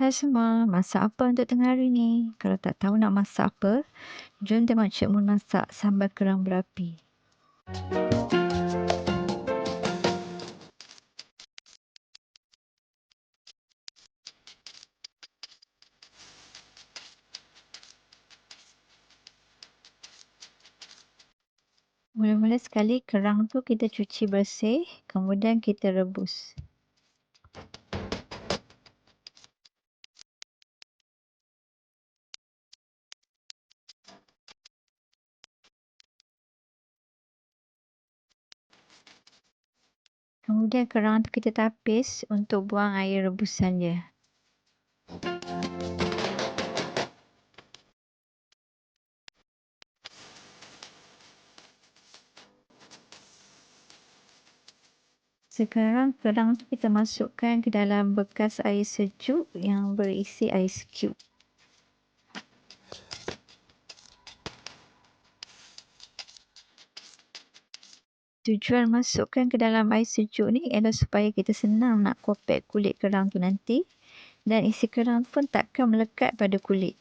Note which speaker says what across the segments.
Speaker 1: Hai semua, masak apa untuk tengah hari ni? Kalau tak tahu nak masak apa, jom tengok Cik Mun masak sambal kerang berapi. Mula-mula sekali kerang tu kita cuci bersih, kemudian kita rebus. Kemudian kerang tu kita tapis untuk buang air rebusan dia. Sekarang kerang tu kita masukkan ke dalam bekas air sejuk yang berisi ais cube. Tujuan masukkan ke dalam air sejuk ni ialah supaya kita senang nak kopek kulit kerang tu nanti, dan isi kerang pun takkan melekat pada kulit.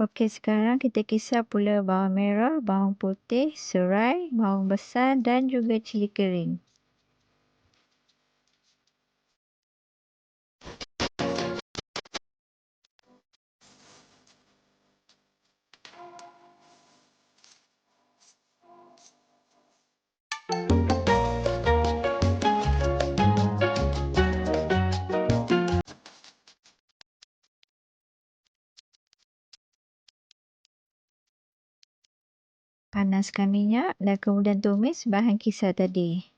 Speaker 1: Okey, sekarang kita kisar pula bawang merah, bawang putih, serai, bawang besar dan juga cili kering. Panaskan minyak dan kemudian tumis bahan kisar tadi.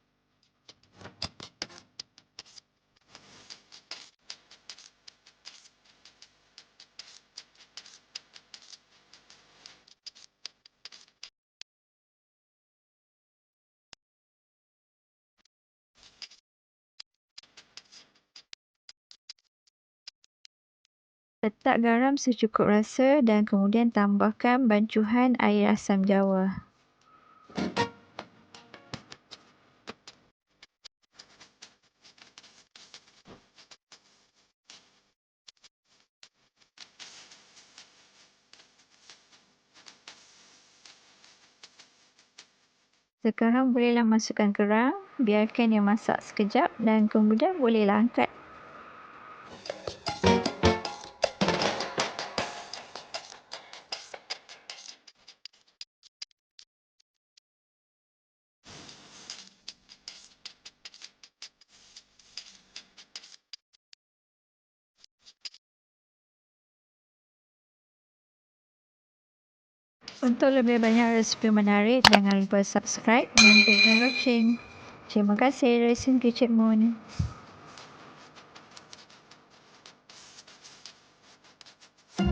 Speaker 1: Letak garam secukup rasa dan kemudian tambahkan bancuhan air asam jawa. Sekarang bolehlah masukkan kerang, biarkan dia masak sekejap dan kemudian bolehlah angkat. Untuk lebih banyak resipi menarik, jangan lupa subscribe dan tekan loceng. Terima kasih dari Cik Mun.